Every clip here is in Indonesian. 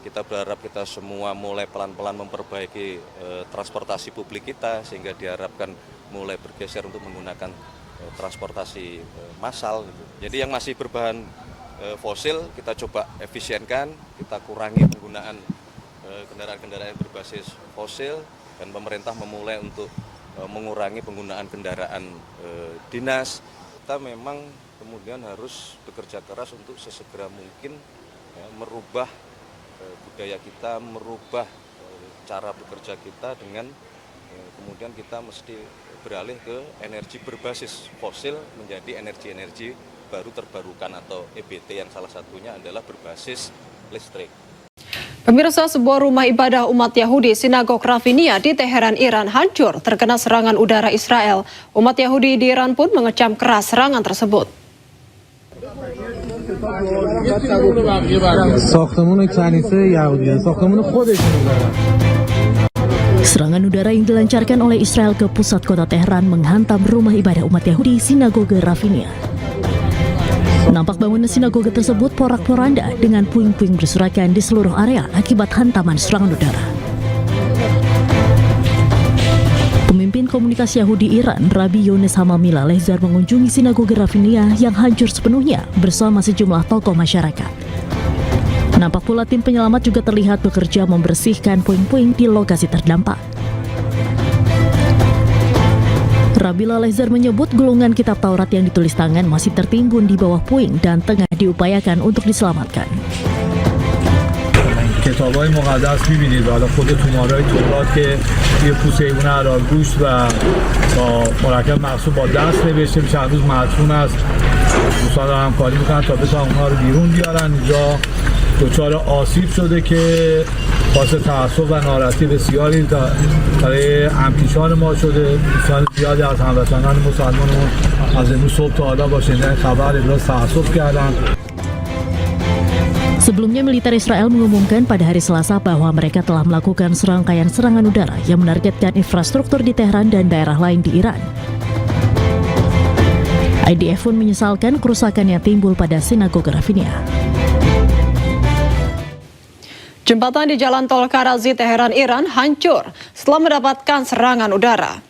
kita berharap kita semua mulai pelan-pelan memperbaiki transportasi publik kita, sehingga diharapkan mulai bergeser untuk menggunakan transportasi massal. Jadi yang masih berbahan fosil kita coba efisienkan, kita kurangi penggunaan kendaraan-kendaraan yang berbasis fosil, dan pemerintah memulai untuk mengurangi penggunaan kendaraan dinas. Kita memang kemudian harus bekerja keras untuk sesegera mungkin merubah budaya kita, merubah cara bekerja kita, dengan kemudian kita mesti beralih ke energi berbasis fosil menjadi energi-energi baru terbarukan atau EBT, yang salah satunya adalah berbasis listrik. Pemirsa, sebuah rumah ibadah umat Yahudi Sinagog Rafinia di Teheran, Iran hancur terkena serangan udara Israel. Umat Yahudi di Iran pun mengecam keras serangan tersebut. Serangan udara yang dilancarkan oleh Israel ke pusat kota Teheran menghantam rumah ibadah umat Yahudi Sinagoge Rafinia. Nampak bangunan sinagoge tersebut porak-poranda dengan puing-puing berserakan di seluruh area akibat hantaman serangan udara. Pemimpin komunitas Yahudi Iran, Rabbi Yones Hamamila Lehzar, mengunjungi sinagoge Rafinia yang hancur sepenuhnya bersama sejumlah tokoh masyarakat. Nampak pula tim penyelamat juga terlihat bekerja membersihkan puing-puing di lokasi terdampak. Rabbi Lehzar menyebut gulungan kitab Taurat yang ditulis tangan masih tertimbun di bawah puing dan tengah diupayakan untuk diselamatkan. کتاب‌های مقدس می‌بینید حالا خود تومارای تورات که یه پوسه حیوان حلال‌گوشت و با مرکب مخصوص با دست نوشته میشه، هنوز مدفون است. دوستان دارن همکاری میکنن تا بتونن اونها رو بیرون بیارن. اینجا دچار آسیب شده که باعث تأسف و ناراحتی بسیاری برای همکیشان ما شده. دوستان زیادی از هموطنان مسلمانمون از امروز صبح تا حالا با شنیدن خبر ابراز تأسف کردن. Sebelumnya, militer Israel mengumumkan pada hari Selasa bahwa mereka telah melakukan serangkaian serangan udara yang menargetkan infrastruktur di Teheran dan daerah lain di Iran. IDF pun menyesalkan kerusakan yang timbul pada sinagoge Rafinia. Jembatan di Jalan Tol Karazi, Teheran, Iran hancur setelah mendapatkan serangan udara.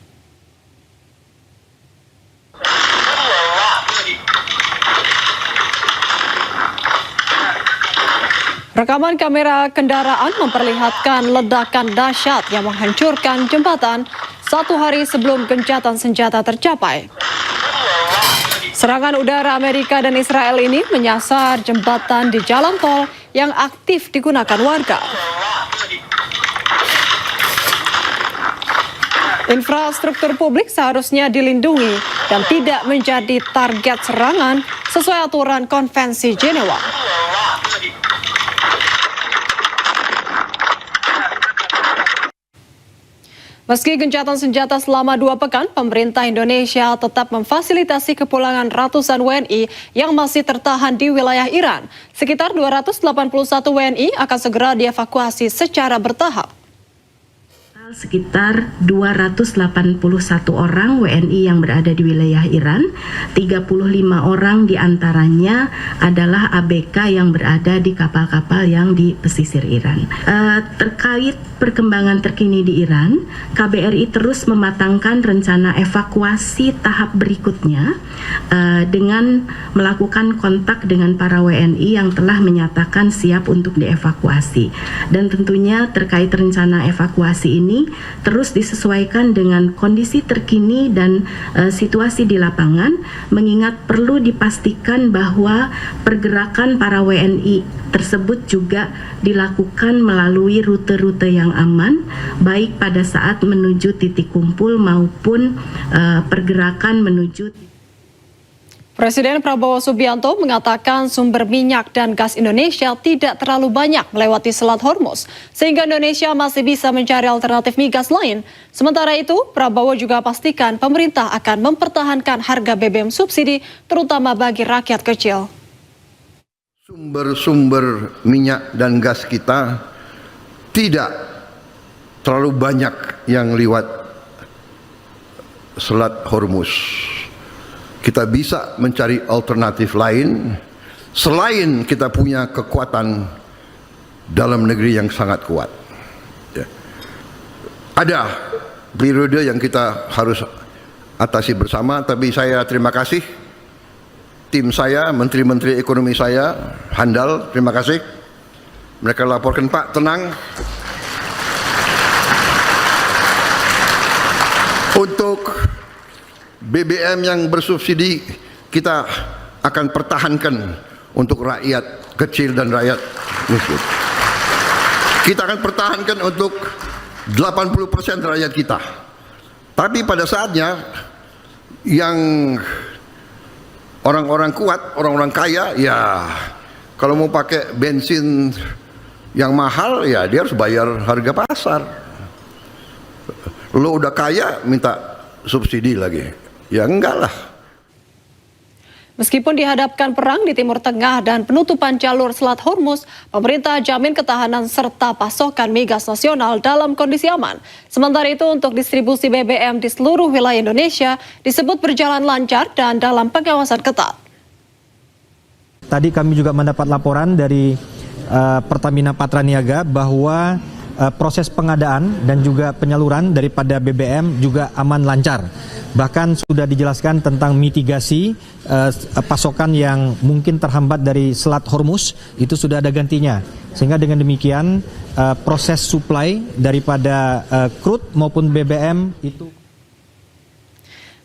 Rekaman kamera kendaraan memperlihatkan ledakan dahsyat yang menghancurkan jembatan satu hari sebelum gencatan senjata tercapai. Serangan udara Amerika dan Israel ini menyasar jembatan di jalan tol yang aktif digunakan warga. Infrastruktur publik seharusnya dilindungi dan tidak menjadi target serangan sesuai aturan Konvensi Jenewa. Meski gencatan senjata selama 2 pekan, pemerintah Indonesia tetap memfasilitasi kepulangan ratusan WNI yang masih tertahan di wilayah Iran. Sekitar 281 WNI akan segera dievakuasi secara bertahap. Sekitar 281 orang WNI yang berada di wilayah Iran, 35 orang diantaranya adalah ABK yang berada di kapal-kapal yang di pesisir Iran. Terkait perkembangan terkini di Iran, KBRI terus mematangkan rencana evakuasi tahap berikutnya dengan melakukan kontak dengan para WNI yang telah menyatakan siap untuk dievakuasi. Dan tentunya terkait rencana evakuasi ini terus disesuaikan dengan kondisi terkini dan situasi di lapangan, mengingat perlu dipastikan bahwa pergerakan para WNI tersebut juga dilakukan melalui rute-rute yang aman, baik pada saat menuju titik kumpul maupun pergerakan menuju. Presiden Prabowo Subianto mengatakan sumber minyak dan gas Indonesia tidak terlalu banyak melewati Selat Hormuz, sehingga Indonesia masih bisa mencari alternatif migas lain. Sementara itu, Prabowo juga pastikan pemerintah akan mempertahankan harga BBM subsidi, terutama bagi rakyat kecil. Sumber-sumber minyak dan gas kita tidak terlalu banyak yang lewat Selat Hormuz. Kita bisa mencari alternatif lain selain kita punya kekuatan dalam negeri yang sangat kuat. Ya. Ada periode yang kita harus atasi bersama, tapi saya terima kasih tim saya, menteri-menteri ekonomi saya handal, terima kasih. Mereka laporkan, Pak, tenang. Untuk BBM yang bersubsidi kita akan pertahankan untuk rakyat kecil dan rakyat miskin. Kita akan pertahankan untuk 80% rakyat kita. Tapi pada saatnya yang orang-orang kuat, orang-orang kaya, ya kalau mau pakai bensin yang mahal, ya dia harus bayar harga pasar. Lo udah kaya minta subsidi lagi, ya enggak lah. Meskipun dihadapkan perang di Timur Tengah dan penutupan jalur Selat Hormuz, pemerintah jamin ketahanan serta pasokan migas nasional dalam kondisi aman. Sementara itu untuk distribusi BBM di seluruh wilayah Indonesia disebut berjalan lancar dan dalam pengawasan ketat. Tadi kami juga mendapat laporan dari Pertamina Patraniaga bahwa proses pengadaan dan juga penyaluran daripada BBM juga aman lancar. Bahkan sudah dijelaskan tentang mitigasi pasokan yang mungkin terhambat dari Selat Hormuz, itu sudah ada gantinya. Sehingga dengan demikian proses supply daripada crude maupun BBM itu.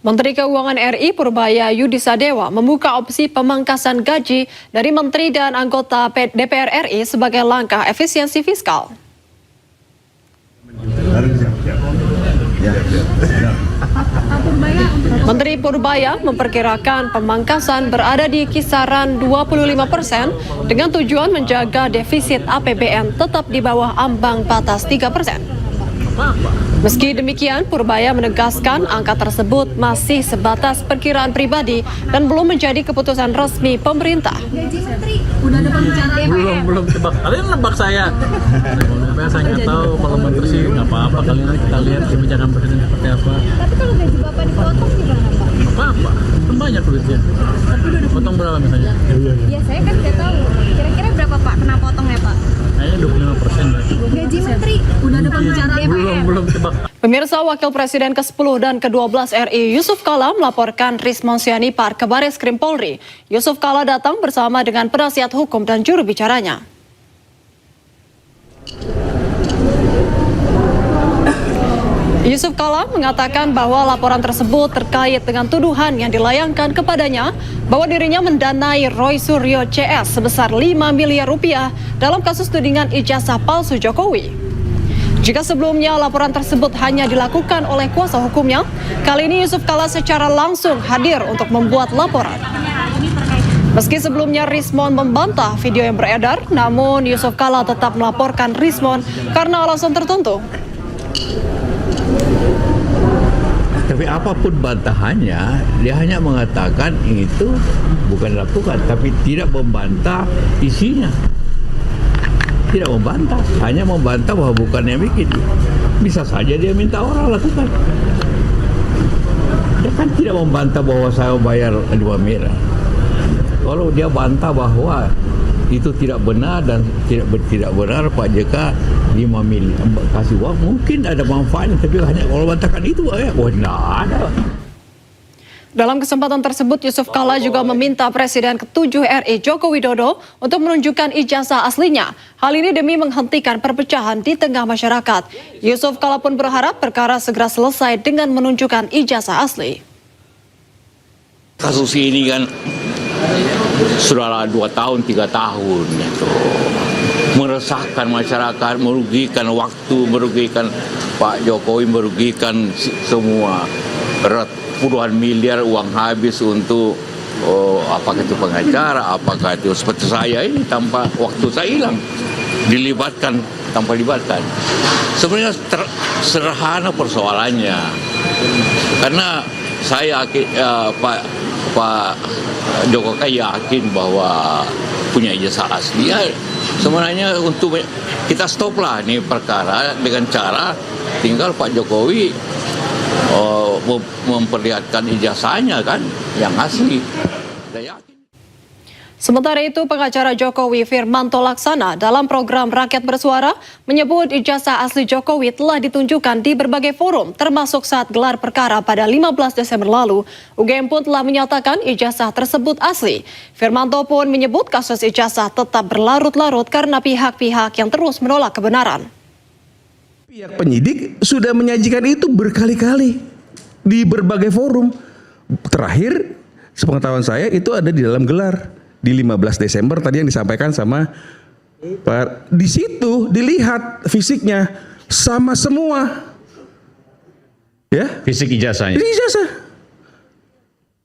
Menteri Keuangan RI Purbaya Yudisadewa membuka opsi pemangkasan gaji dari menteri dan anggota DPR RI sebagai langkah efisiensi fiskal. Menteri Purbaya memperkirakan pemangkasan berada di kisaran 25% dengan tujuan menjaga defisit APBN tetap di bawah ambang batas 3%. Meski demikian, Purbaya menegaskan angka tersebut masih sebatas perkiraan pribadi dan belum menjadi keputusan resmi pemerintah. Belum tebak. Kalian nebak saya. Saya nggak tahu kalau menteri sih nggak apa-apa. Kalian kita lihat kebijakan presiden seperti apa. Tapi kalau gaji Bapak dipotong gimana, Pak? Apa-apa. Kan banyak duitnya. Potong berapa misalnya? Ya saya kan nggak tahu. Kira-kira berapa Pak kena potongnya Pak? Kayaknya 25%. Gaji menteri udah ada pembicaraan DPR. Belum tebak. Pemirsa, Wakil Presiden ke-10 dan ke-12 RI Yusuf Kala melaporkan Rismon Sianipar ke Baris Krim Polri. Yusuf Kala datang bersama dengan penasihat hukum dan juru bicaranya. Yusuf Kala mengatakan bahwa laporan tersebut terkait dengan tuduhan yang dilayangkan kepadanya bahwa dirinya mendanai Roy Suryo CS sebesar 5 miliar rupiah dalam kasus tudingan ijazah palsu Jokowi. Jika sebelumnya laporan tersebut hanya dilakukan oleh kuasa hukumnya, kali ini Yusuf Kala secara langsung hadir untuk membuat laporan. Meski sebelumnya Rismon membantah video yang beredar, namun Yusuf Kala tetap melaporkan Rismon karena alasan tertentu. Tapi apapun bantahannya, dia hanya mengatakan itu bukan lakukan, tapi tidak membantah isinya. Tidak membantah, hanya membantah bahwa bukan yang bikin. Bisa saja dia minta orang lakukan. Dia kan tidak membantah bahwa saya bayar 2 miliar. Kalau dia bantah bahwa itu tidak benar dan tidak benar Pak JK 5 miliar kasih uang, mungkin ada manfaatnya, tapi hanya kalau bantahkan itu tidak ada. Dalam kesempatan tersebut, Yusuf Kala juga meminta Presiden ke-7 RI Joko Widodo untuk menunjukkan ijazah aslinya. Hal ini demi menghentikan perpecahan di tengah masyarakat. Yusuf Kala pun berharap perkara segera selesai dengan menunjukkan ijazah asli. Kasus ini kan sudah 2 tahun, 3 tahun itu meresahkan masyarakat, merugikan waktu, merugikan Pak Jokowi, merugikan semua. Puluhan miliar uang habis untuk apakah itu pengacara, apakah itu seperti saya ini tanpa waktu saya hilang, dilibatkan tanpa libatkan. Sebenarnya sederhana persoalannya, karena saya Pak Jokowi yakin bahwa punya ijazah asli. Ya, sebenarnya untuk kita stoplah nih perkara dengan cara tinggal Pak Jokowi memperlihatkan ijazahnya kan yang asli. Sementara itu, pengacara Jokowi Firmanto Laksana dalam program Rakyat Bersuara menyebut ijazah asli Jokowi telah ditunjukkan di berbagai forum, termasuk saat gelar perkara pada 15 Desember lalu. UGM pun telah menyatakan ijazah tersebut asli. Firmanto pun menyebut kasus ijazah tetap berlarut-larut karena pihak-pihak yang terus menolak kebenaran. Pihak penyidik sudah menyajikan itu berkali-kali di berbagai forum. Terakhir, sepengetahuan saya itu ada di dalam gelar. Di 15 Desember tadi yang disampaikan sama Pak, di situ dilihat fisiknya sama semua, ya fisik ijazahnya. Fisik ijazah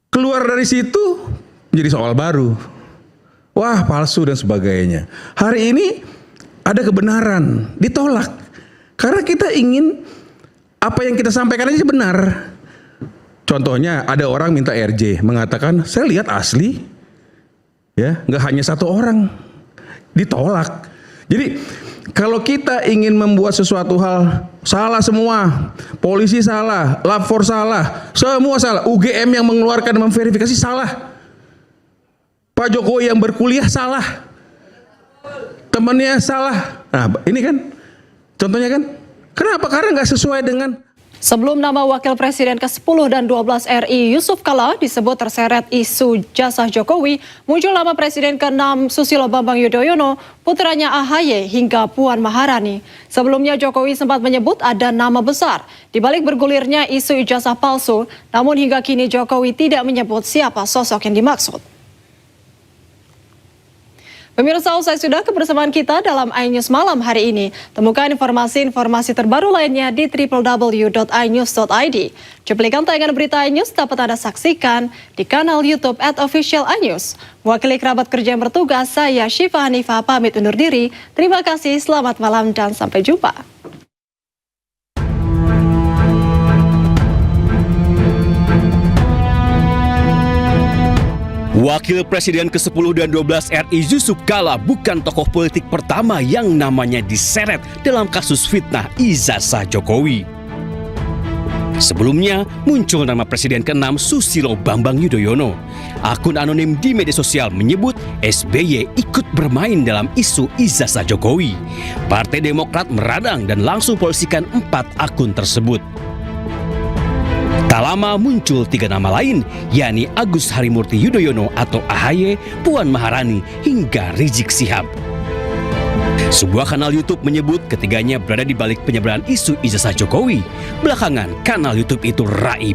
keluar dari situ menjadi soal baru, wah palsu dan sebagainya. Hari ini ada kebenaran ditolak karena kita ingin apa yang kita sampaikan aja benar. Contohnya ada orang minta RJ mengatakan saya lihat asli. Ya, nggak hanya satu orang ditolak. Jadi kalau kita ingin membuat sesuatu hal salah semua, polisi salah, lapor salah, semua salah, UGM yang mengeluarkan memverifikasi salah, Pak Jokowi yang berkuliah salah, temannya salah. Nah ini kan contohnya kan, kenapa? Karena nggak sesuai dengan. Sebelum nama Wakil Presiden ke-10 dan 12 RI Yusuf Kala disebut terseret isu jasa Jokowi, muncul nama Presiden ke-6 Susilo Bambang Yudhoyono, putranya AHY hingga Puan Maharani. Sebelumnya Jokowi sempat menyebut ada nama besar di balik bergulirnya isu ijazah palsu, namun hingga kini Jokowi tidak menyebut siapa sosok yang dimaksud. Pemirsa, usai sudah kebersamaan kita dalam iNews Malam hari ini. Temukan informasi-informasi terbaru lainnya di www.inews.id. Cuplikan tayangan berita iNews dapat Anda saksikan di kanal YouTube @official iNews. Mewakili kerabat kerja yang bertugas, saya Syifa Hanifah pamit undur diri. Terima kasih, selamat malam dan sampai jumpa. Wakil Presiden ke-10 dan 12 RI Yusuf Kala bukan tokoh politik pertama yang namanya diseret dalam kasus fitnah ijazah Jokowi. Sebelumnya muncul nama Presiden ke-6 Susilo Bambang Yudhoyono. Akun anonim di media sosial menyebut SBY ikut bermain dalam isu ijazah Jokowi. Partai Demokrat meradang dan langsung polisikan 4 akun tersebut. Tak lama muncul 3 nama lain, yakni Agus Harimurti Yudhoyono atau AHY, Puan Maharani, hingga Rizik Syihab. Sebuah kanal YouTube menyebut ketiganya berada di balik penyebaran isu ijazah Jokowi. Belakangan, kanal YouTube itu raib.